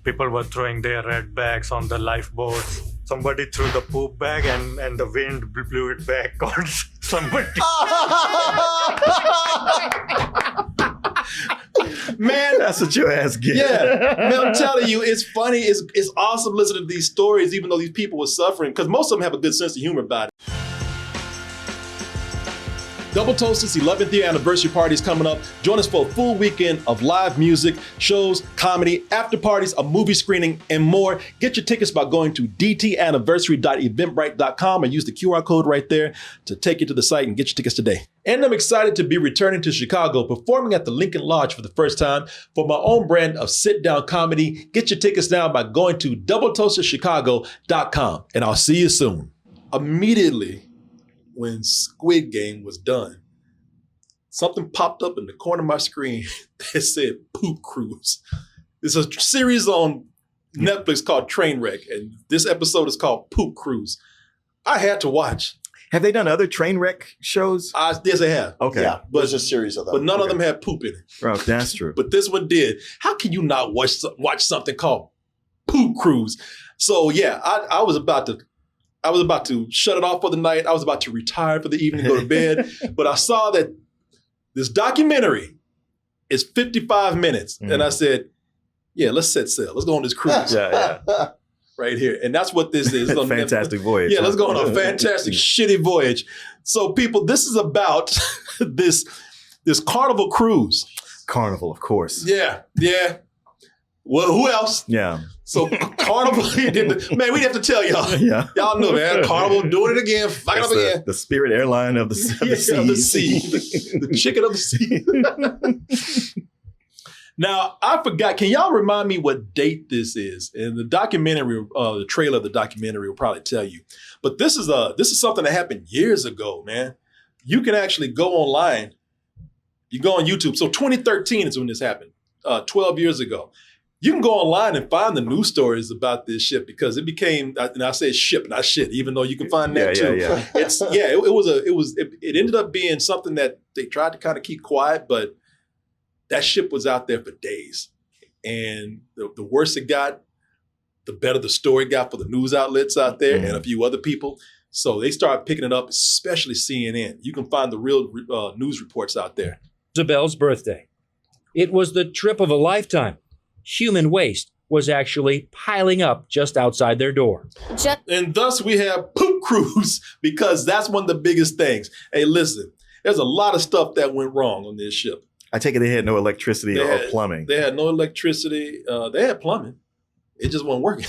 people were throwing their red bags on the lifeboats. Somebody threw the poop bag and the wind blew it back on somebody. Man, That's what your ass get. yeah. Man, I'm telling you, it's funny. It's awesome listening to these stories, even though these people were suffering, because most of them have a good sense of humor about it. Double Toast's 11th year anniversary party is coming up. Join us for a full weekend of live music, shows, comedy, after parties, a movie screening, and more. Get your tickets by going to dtanniversary.eventbrite.com or use the QR code right there to take you to the site and get your tickets today. And I'm excited to be returning to Chicago, performing at the Lincoln Lodge for the first time for my own brand of sit-down comedy. Get your tickets now by going to doubletoasterchicago.com, and I'll see you soon. Immediately, when Squid Game was done, something popped up in the corner of my screen that said Poop Cruise. It's a series on Netflix called Trainwreck, and this episode is called Poop Cruise. I had to watch. Have they done other train wreck shows? Yes, they have. Okay. Yeah, there's a series of them. But none of them had poop in it. Oh, that's true. But this one did. How can you not watch something called Poop Cruise? So yeah, I was about to shut it off for the night. I was about to retire for the evening, go to bed. But I saw that this documentary is 55 minutes. And I said, yeah, let's set sail. Let's go on this cruise. Yeah. Right here. And that's what this is. Fantastic voyage. Yeah, let's go on a fantastic, shitty voyage. So people, this is about this Carnival cruise. Carnival, of course. Yeah. Well, who else? Yeah. So Carnival, man, we have to tell y'all. Yeah. Y'all know, man. Carnival doing it again, fucking up again. The Spirit airline of the sea. Of the sea. The chicken of the sea. Now, I forgot. Can y'all remind me what date this is? And the documentary, the trailer of the documentary will probably tell you. But this is something that happened years ago, man. You can actually go online. You go on YouTube. So 2013 is when this happened, 12 years ago. You can go online and find the news stories about this ship because it became, and I say ship, not shit, even though you can find that too. Yeah. It ended up being something that they tried to kind of keep quiet, but that ship was out there for days. And the worse it got, the better the story got for the news outlets out there and a few other people. So they started picking it up, especially CNN. You can find the real news reports out there. Isabel's birthday. It was the trip of a lifetime. Human waste was actually piling up just outside their door. And thus we have Poop Cruise because that's one of the biggest things. Hey, listen, there's a lot of stuff that went wrong on this ship. I take it they had no electricity or plumbing. They had no electricity. They had plumbing. It just wasn't working.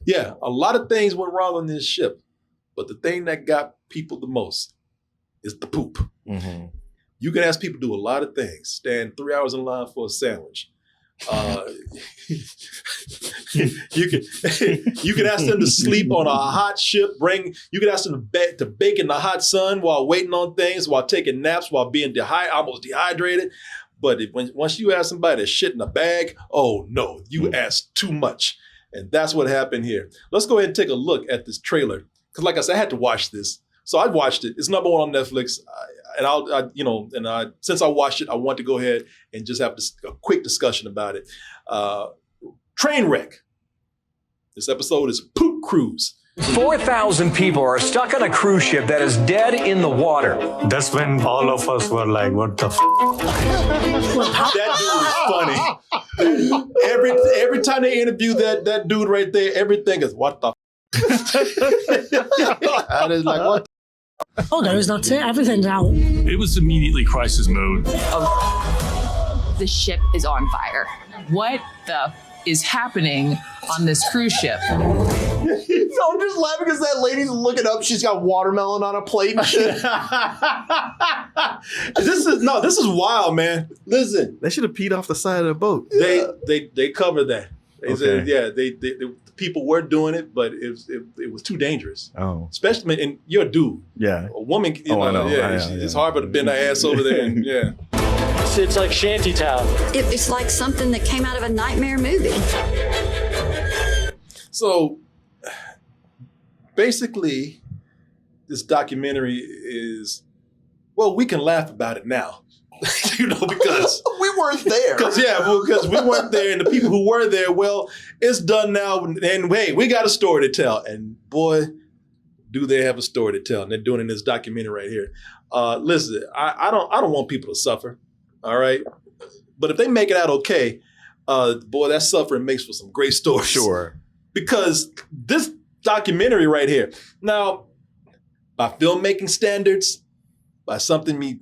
Yeah, a lot of things went wrong on this ship. But the thing that got people the most is the poop. Mm-hmm. You can ask people to do a lot of things. Stand 3 hours in line for a sandwich. You can ask them to sleep on a hot ship. You can ask them to bake in the hot sun while waiting on things, while taking naps, while being almost dehydrated. But once you ask somebody to shit in a bag, oh no, you asked too much. And that's what happened here. Let's go ahead and take a look at this trailer. Because like I said, I had to watch this. So I watched it. It's number one on Netflix. Since I watched it, I want to go ahead and just have a quick discussion about it. Trainwreck. This episode is Poop Cruise. 4,000 people are stuck on a cruise ship that is dead in the water. That's when all of us were like, what the f? That dude is funny. Every time they interview that dude right there, everything is, what the f? I was like, what the Oh no, it's not it. Everything's out. It was immediately crisis mode. The ship is on fire. What the is happening on this cruise ship? So I'm just laughing because that lady's looking up. She's got watermelon on a plate and shit. This is wild, man. Listen, They should have peed off the side of the boat. they covered that. They said, the people were doing it, but it was too dangerous. Oh. Especially, and you're a dude. Yeah. A woman, I know. It's hard for her to bend her ass over there. And, yeah. It's like shantytown. It's like something that came out of a nightmare movie. So basically, this documentary is, well, we can laugh about it now. Because we weren't there. Because we weren't there, and the people who were there, well, it's done now, and hey, we got a story to tell. And boy, do they have a story to tell? And they're doing it in this documentary right here. Listen, I don't want people to suffer, all right? But if they make it out okay, boy, that suffering makes for some great stories. Sure. Because this documentary right here, now, by filmmaking standards, by something me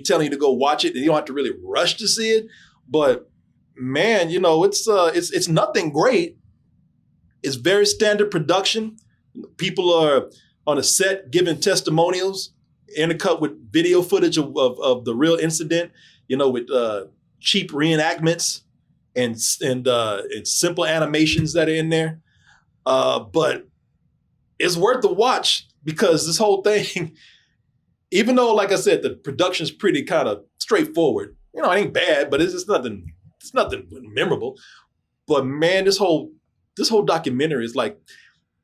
telling you to go watch it, and you don't have to really rush to see it. But man, it's nothing great. It's very standard production. People are on a set giving testimonials, intercut with video footage of the real incident. With cheap reenactments and simple animations that are in there. But it's worth the watch because this whole thing. Even though, like I said, the production's pretty kind of straightforward. It ain't bad, but it's nothing memorable. But man, this whole documentary is like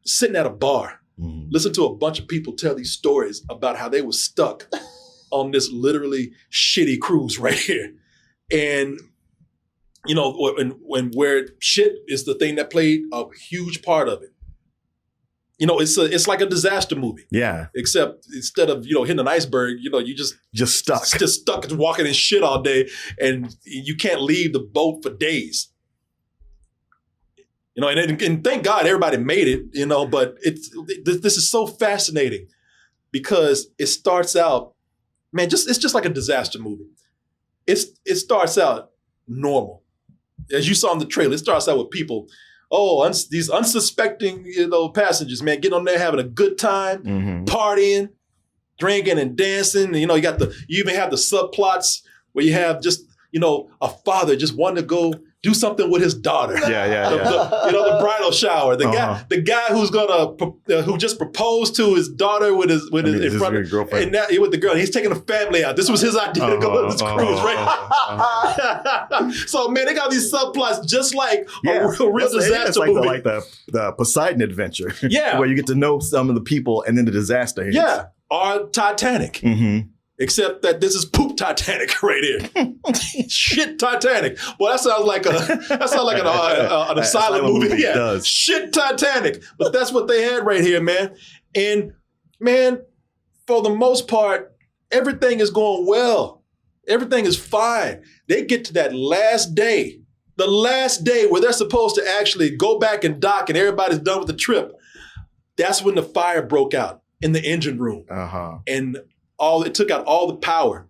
sitting at a bar, listen to a bunch of people tell these stories about how they were stuck on this literally shitty cruise right here. And, when where shit is the thing that played a huge part of it. It's like a disaster movie. Yeah. Except instead of, hitting an iceberg, you just stuck. Just stuck and walking in shit all day, and you can't leave the boat for days. And thank God everybody made it, but this is so fascinating because it starts out, man, it's just like a disaster movie. It starts out normal. As you saw in the trailer, it starts out with people, these unsuspecting, passengers, man, getting on there having a good time, partying, drinking and dancing. You even have the subplots where you have just, a father just wanting to go do something with his daughter. Yeah. The bridal shower. The guy who just proposed to his daughter with his girlfriend, and now with the girl. He's taking the family out. This was his idea to go on this cruise, right? So man, they got these subplots just like a real disaster movie, like the Poseidon adventure. Yeah, where you get to know some of the people, and then the disaster hits. Yeah, or Titanic. Except that this is poop Titanic right here. Shit Titanic. Well, that sounds like an asylum movie. Yeah, does. Shit Titanic. But that's what they had right here, man. And man, for the most part, everything is going well. Everything is fine. They get to that last day, the last day where they're supposed to actually go back and dock and everybody's done with the trip. That's when the fire broke out in the engine room. And it took out all the power,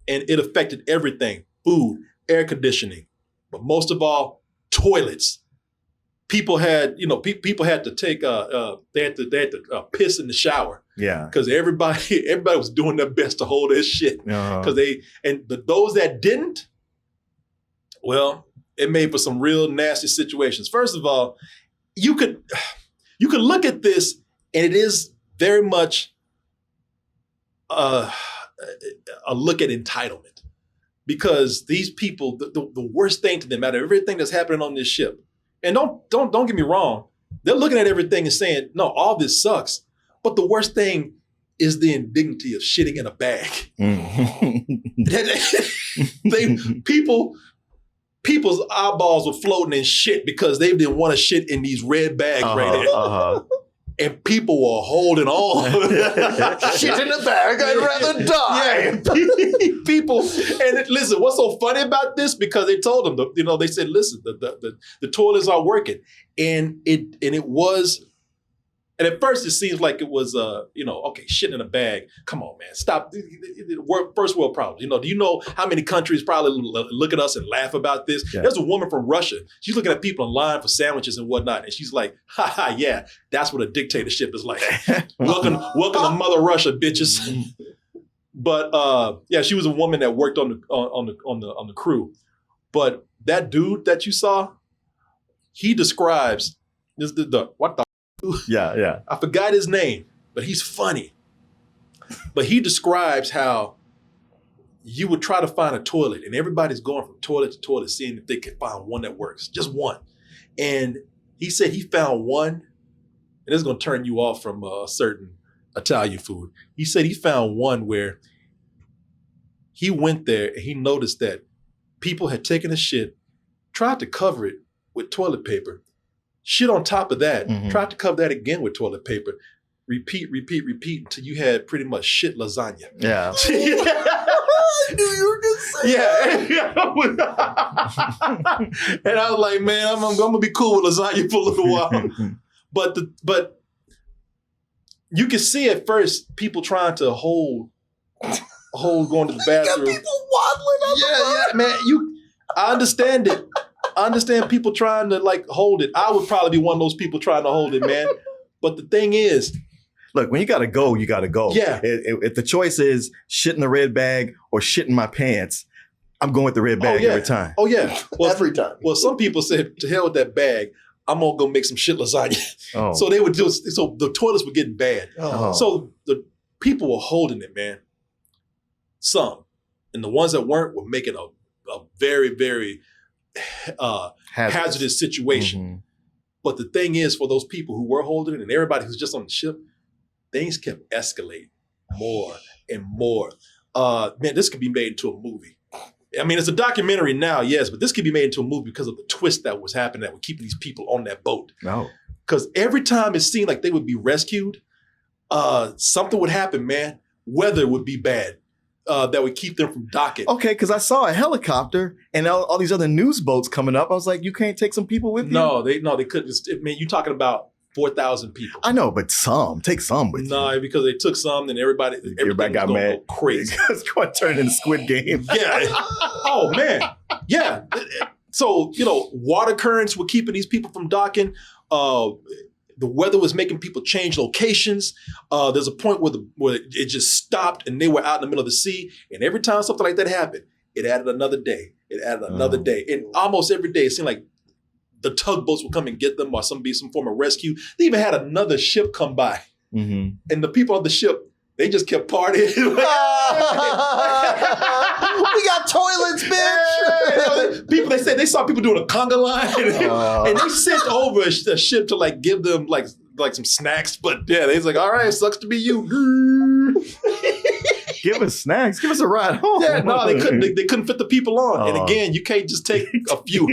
and it affected everything: food, air conditioning, but most of all, toilets. People had, people had to take, they had to piss in the shower. Yeah, because everybody was doing their best to hold their shit. Because those that didn't, well, it made for some real nasty situations. First of all, you could look at this, and it is very much a look at entitlement, because these people, the worst thing to them out of everything that's happening on this ship, and don't get me wrong, they're looking at everything and saying, no, all this sucks, but the worst thing is the indignity of shitting in a bag. People's eyeballs were floating in shit because they didn't want to shit in these red bags right here. And people were holding on. Shit in the bag, I'd rather die. Yeah, people. And listen, what's so funny about this? Because they told them, they said, listen, the toilets are working, and it was. And at first, it seems like it was, okay, shit in a bag. Come on, man, stop. First world problems. Do you know how many countries probably look at us and laugh about this? Yeah. There's a woman from Russia. She's looking at people in line for sandwiches and whatnot, and she's like, yeah, that's what a dictatorship is like. welcome to Mother Russia, bitches. But she was a woman that worked on the crew. But that dude that you saw, he describes this what the. Yeah. I forgot his name, but he's funny. But he describes how you would try to find a toilet, and everybody's going from toilet to toilet, seeing if they can find one that works, just one. And he said he found one, and this is going to turn you off from a certain Italian food. He said he found one where He went there and he noticed that people had taken a shit, tried to cover it with toilet paper, shit on top of that, tried to cover that again with toilet paper, repeat until you had pretty much shit lasagna. Yeah. I knew you were gonna say And I was like, man, I'm gonna be cool with lasagna for a little while. But you can see at first people trying to hold going to the bathroom. Got people waddling up. Yeah, man. I understand it. I understand people trying to like hold it. I would probably be one of those people trying to hold it, man. But the thing is, look, when you gotta go, you gotta go. Yeah. If the choice is shit in the red bag or shit in my pants, I'm going with the red bag every time. Oh yeah. Well, Every time. Well, some people said, to hell with that bag. I'm gonna go make some shit lasagna. Oh. So they would do. So the toilets were getting bad. Oh. So the people were holding it, man. Some, and the ones that weren't were making a very, very hazardous situation. But the thing is, for those people who were holding it and everybody who's just on the ship, things kept escalating more and more. Man, this could be made into a movie. I mean, it's a documentary now, yes, but this could be made into a movie because of the twist that was happening that were keeping these people on that boat. No. Because every time it seemed like they would be rescued, something would happen, man. Weather would be bad. That would keep them from docking. Okay, because I saw a helicopter and all these other news boats coming up. I was like, you can't take some people with you? No, they couldn't. I mean, you're talking about 4,000 people. I know, but take some with you. No, because they took some, and everybody got mad. Go crazy. It's going to turn into Squid Game. Yeah. Oh man. Yeah. So water currents were keeping these people from docking. The weather was making people change locations. There's a point where it just stopped and they were out in the middle of the sea. And every time something like that happened, it added another day. It added another day. And almost every day, it seemed like the tugboats would come and get them or some form of rescue. They even had another ship come by. And the people on the ship, they just kept partying. We got toilets, bitch. People, they saw people doing a conga line, and they sent over a ship to like give them like some snacks. But yeah, they was like, all right, sucks to be you. Give us snacks. Give us a ride home. Yeah, no, they couldn't. They couldn't fit the people on. And again, you can't just take a few.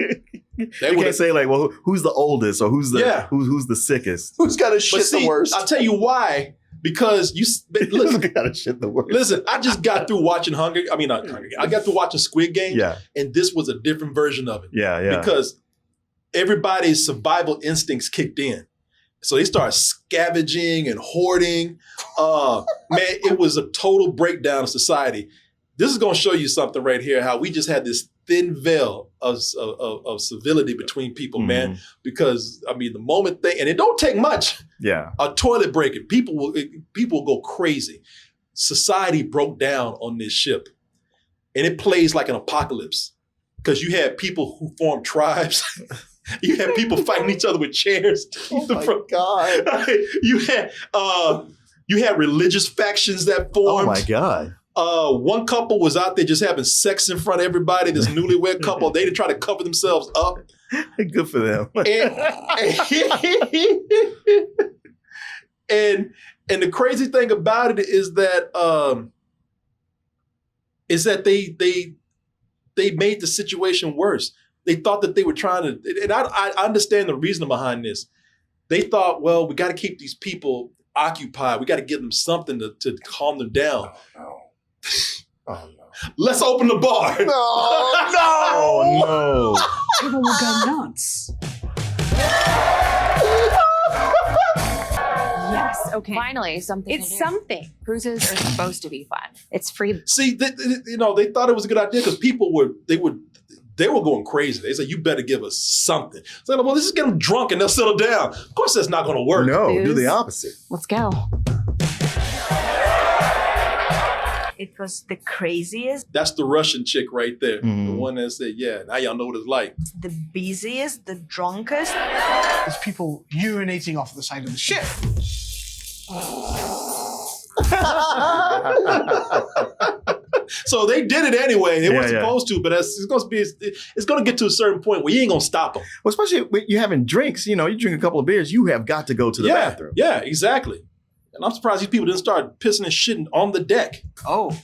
You can't say like, well, who's the oldest or who's the sickest? Who's got to shit the worst? I'll tell you why. Because listen, gotta shit the worst. Listen, I just got through watching I got through watching Squid Game. Yeah. And this was a different version of it. Yeah. Because everybody's survival instincts kicked in. So they started scavenging and hoarding. Man, it was a total breakdown of society. This is going to show you something right here, how we just had this thin veil of civility between people, man. Because, I mean, the moment and it don't take much. Yeah. A toilet breaking, people will go crazy. Society broke down on this ship. And it plays like an apocalypse. Because you had people who formed tribes. You had people fighting each other with chairs. Oh my God. You had religious factions that formed. Oh my God. One couple was out there just having sex in front of everybody. This newlywed couple, they try to cover themselves up. Good for them. And the crazy thing about it is that they made the situation worse. They thought that they were trying to, and I understand the reason behind this. They thought, well, we got to keep these people occupied. We got to give them something to calm them down. Oh no. Let's open the bar. Oh no. People will go nuts. Yes. Okay. Finally, something. It's something. Cruises are supposed to be fun. It's free. See, they thought it was a good idea because people were going crazy. They said, you better give us something. So, well, let's just get them drunk and they'll settle down. Of course, that's not going to work. No, do Booze. the opposite. Let's go. It was the craziest, That's the Russian chick right there. The one that said, yeah, now y'all know what it's like. the busiest, the drunkest. There's people urinating off the side of the ship. So they did it anyway. They weren't supposed to, but it's going to get to a certain point where you ain't going to stop them. Well, especially when you're having drinks, you drink a couple of beers, you have got to go to the bathroom. Yeah, exactly. And I'm surprised these people didn't start pissing and shitting on the deck. Oh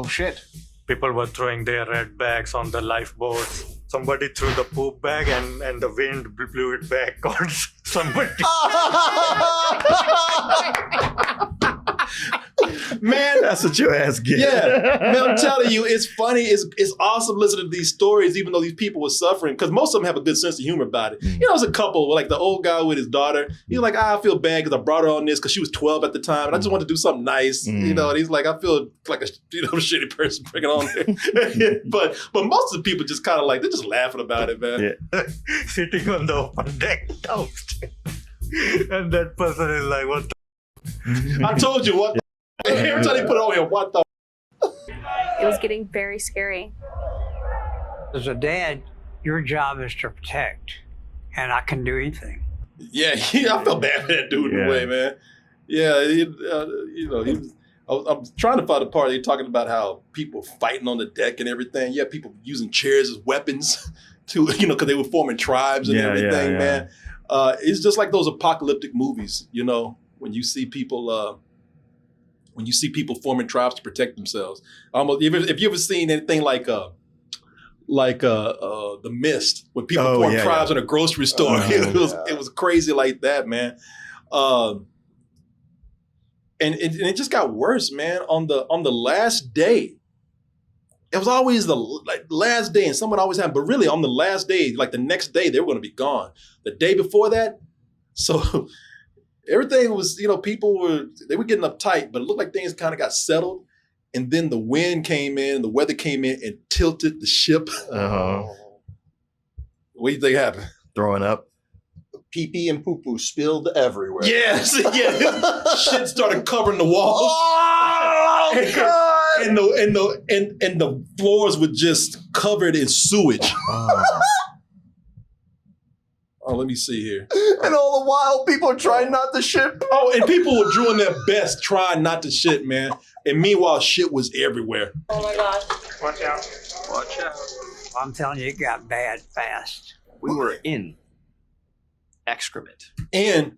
shit. People were throwing their red bags on the lifeboats. Somebody threw the poop bag and the wind blew it back on somebody. Man, That's what your ass get. yeah, man, I'm telling you, it's funny. It's awesome listening to these stories, even though these people were suffering, because most of them have a good sense of humor about it. You know, there's a couple, like the old guy with his daughter. He's like, I feel bad because I brought her on this because she was 12 at the time, and I just wanted to do something nice, you know. And he's like, I feel like a shitty person bringing on there. but most of the people just kind of like, they're just laughing about it, man. Yeah. Sitting on the open deck toast. And that person is like, what the I told you what. Every time they put it on here, what the. It was getting very scary. As a dad, your job is to protect, and I can do anything. Yeah, I felt bad for that dude in a way, man. Yeah, you know, I'm trying to find a part. They're talking about how people fighting on the deck and everything. Yeah, people using chairs as weapons to, you know, because they were forming tribes and everything, man. It's just like those apocalyptic movies, you know, when you see people forming tribes to protect themselves. Almost, if you ever seen anything like The Mist, when people form tribes in a grocery store, it was crazy like that, man. And it just got worse, man. On the last day, it was always the last day, and someone always happened. But really, on the last day, like the next day, they were going to be gone. The day before that, so everything was, you know, people were getting uptight, but it looked like things kind of got settled. And then the wind came in, the weather came in and tilted the ship. What do you think happened? Throwing up. Pee-pee and poo-poo spilled everywhere. Yes, yeah. Shit started covering the walls. Oh, God! And the floors were just covered in sewage. Oh, let me see here. And all the while, people are trying not to shit. Oh, and people were doing their best trying not to shit, man. And meanwhile, shit was everywhere. Oh my gosh. Watch out. Watch out. Well, I'm telling you, it got bad fast. We were in excrement. And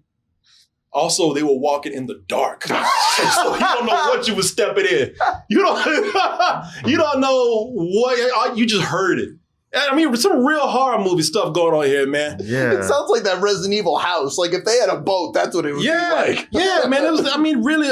also, they were walking in the dark. So you don't know what you were stepping in. You don't know what, you just heard it. I mean, some real horror movie stuff going on here, man. Yeah. It sounds like that Resident Evil house. Like if they had a boat, that's what it would be like. Yeah, man. It was, I mean, really,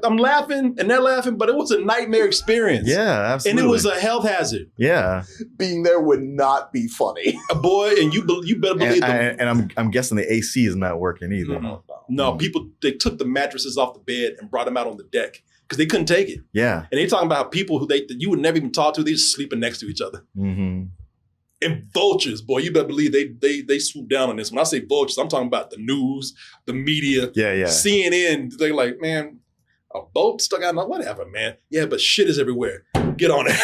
I'm laughing and they're laughing, but it was a nightmare experience. Yeah, absolutely. And it was a health hazard. Yeah. Being there would not be funny. Boy, and you better believe and I'm guessing the AC is not working either. No, people, they took the mattresses off the bed and brought them out on the deck because they couldn't take it. Yeah. And they talking about people who you would never even talk to, they just sleeping next to each other. Mm-hmm. And vultures, boy, you better believe they swoop down on this. When I say vultures, I'm talking about the news, the media, CNN. They're like, man, a boat stuck out, whatever, man. Yeah, but shit is everywhere. Get on it.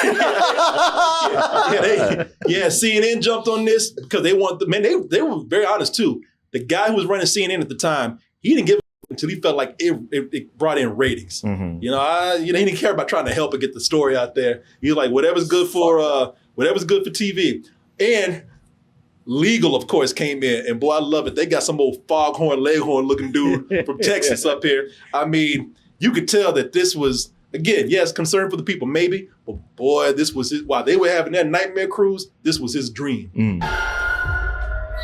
CNN jumped on this because they want the man. They were very honest too. The guy who was running CNN at the time, he didn't give a until he felt like it brought in ratings. Mm-hmm. You know, he didn't care about trying to help and get the story out there. He was like, whatever's good for TV. And Legal, of course, came in, and boy, I love it. They got some old foghorn leghorn looking dude from Texas up here. I mean, you could tell that this was, again, yes, concern for the people, maybe, but boy, this was his, while they were having that nightmare cruise, this was his dream.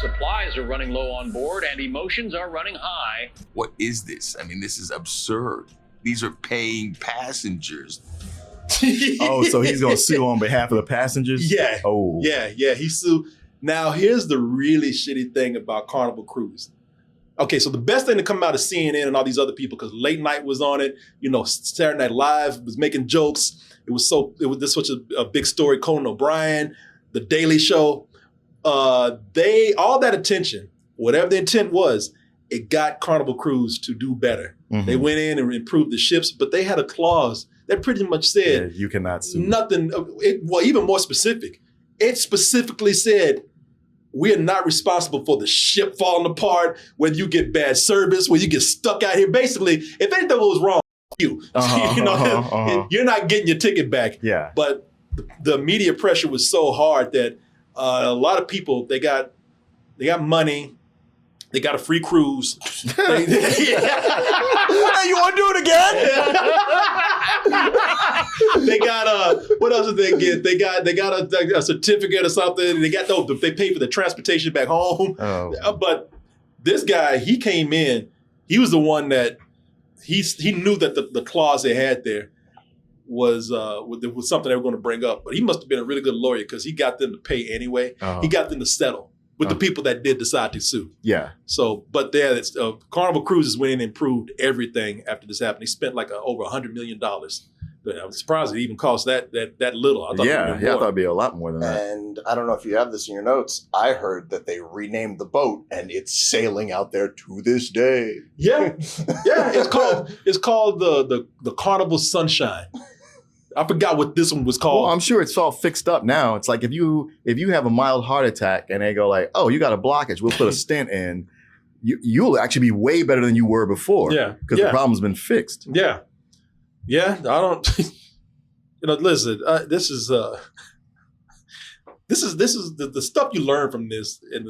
Supplies are running low on board and emotions are running high. What is this? I mean, this is absurd. These are paying passengers. Oh, so he's going to sue on behalf of the passengers? Yeah. Oh. Yeah, he sued. Now, here's the really shitty thing about Carnival Cruise. Okay, so the best thing to come out of CNN and all these other people, because Late Night was on it, you know, Saturday Night Live was making jokes. It was this such a big story. Conan O'Brien, The Daily Show, all that attention, whatever the intent was, it got Carnival Cruise to do better. Mm-hmm. They went in and improved the ships, but they had a clause that pretty much said you cannot sue. Nothing. Even more specific. It specifically said, we are not responsible for the ship falling apart, whether you get bad service, whether you get stuck out here. Basically, if anything was wrong, you. You're not getting your ticket back. Yeah. But the media pressure was so hard that a lot of people, they got money, They got a free cruise. Hey, you want to do it again? They got what else did they get? They got a certificate or something. They paid for the transportation back home. Oh. But this guy, he came in. He was the one that he knew that the clause they had there was something they were going to bring up. But he must have been a really good lawyer because he got them to pay anyway. Uh-huh. He got them to settle with the people that did decide to sue. Yeah. So, but Carnival Cruises went in and improved everything after this happened. He spent like over $100 million. But I'm surprised it even cost that little. I thought I thought it'd be a lot more than that. And I don't know if you have this in your notes. I heard that they renamed the boat and it's sailing out there to this day. Yeah. It's called the Carnival Sunshine. I forgot what this one was called. Well, I'm sure it's all fixed up now. It's like if you have a mild heart attack and they go like, "Oh, you got a blockage. We'll put a stent in." You'll actually be way better than you were before. Yeah, because the problem's been fixed. Yeah. I don't. Listen. This is the stuff you learn from this, and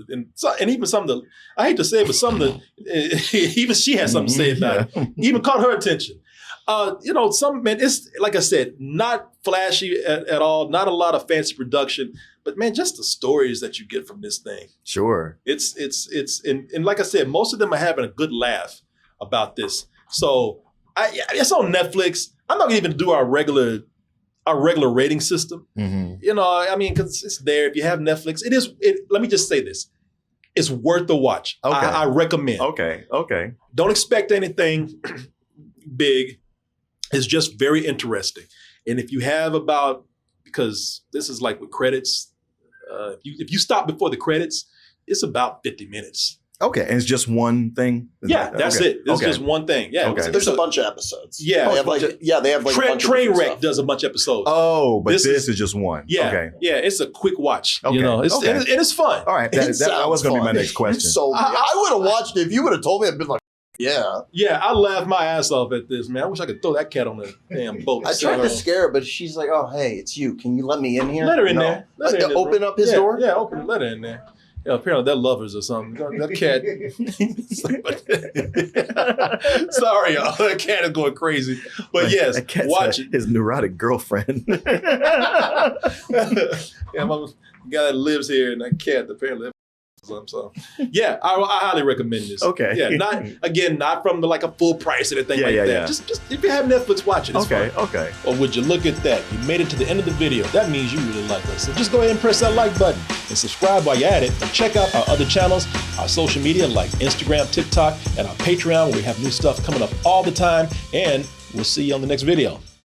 even some of the. I hate to say it, but some of the even she has something to say about it. Even caught her attention. It's like I said, not flashy at all, not a lot of fancy production, but man, just the stories that you get from this thing. Sure. It's and like I said, most of them are having a good laugh about this. So it's on Netflix. I'm not gonna even do our regular rating system. Mm-hmm. Because it's there. If you have Netflix, let me just say this. It's worth the watch. Okay. I recommend. Okay. Don't expect anything big. It's just very interesting. And if you have because this is like with credits, if you stop before the credits, it's about 50 minutes. Okay, and it's just one thing? That's it. It's just one thing. Yeah. Okay. There's a bunch of episodes. Yeah. They have like a bunch of Trainwreck does a bunch of episodes. Oh, but this is just one. Yeah. Okay. Yeah, it's a quick watch. Okay. And it's fun. All right. That was going to be my next question. So I would have watched it if you would have told me. I'd been like, yeah. Yeah, I laughed my ass off at this, man. I wish I could throw that cat on the damn boat. I tried to scare her, but she's like, "Oh, hey, it's you. Can you let me in here?" Let her in there. Open up his door? Yeah, let her in there. Yeah, apparently they're lovers or something. That cat. Sorry, y'all. That cat is going crazy. But yes, that cat's watch it. His neurotic girlfriend. Yeah, my guy that lives here and that cat apparently. So yeah, I highly recommend this. Okay. Yeah, not from like a full price or anything like that. Yeah. Just if you have Netflix, watch it. It's fun. Okay. Or would you look at that? You made it to the end of the video. That means you really like us. So just go ahead and press that like button and subscribe while you're at it. And check out our other channels, our social media like Instagram, TikTok, and our Patreon where we have new stuff coming up all the time. And we'll see you on the next video.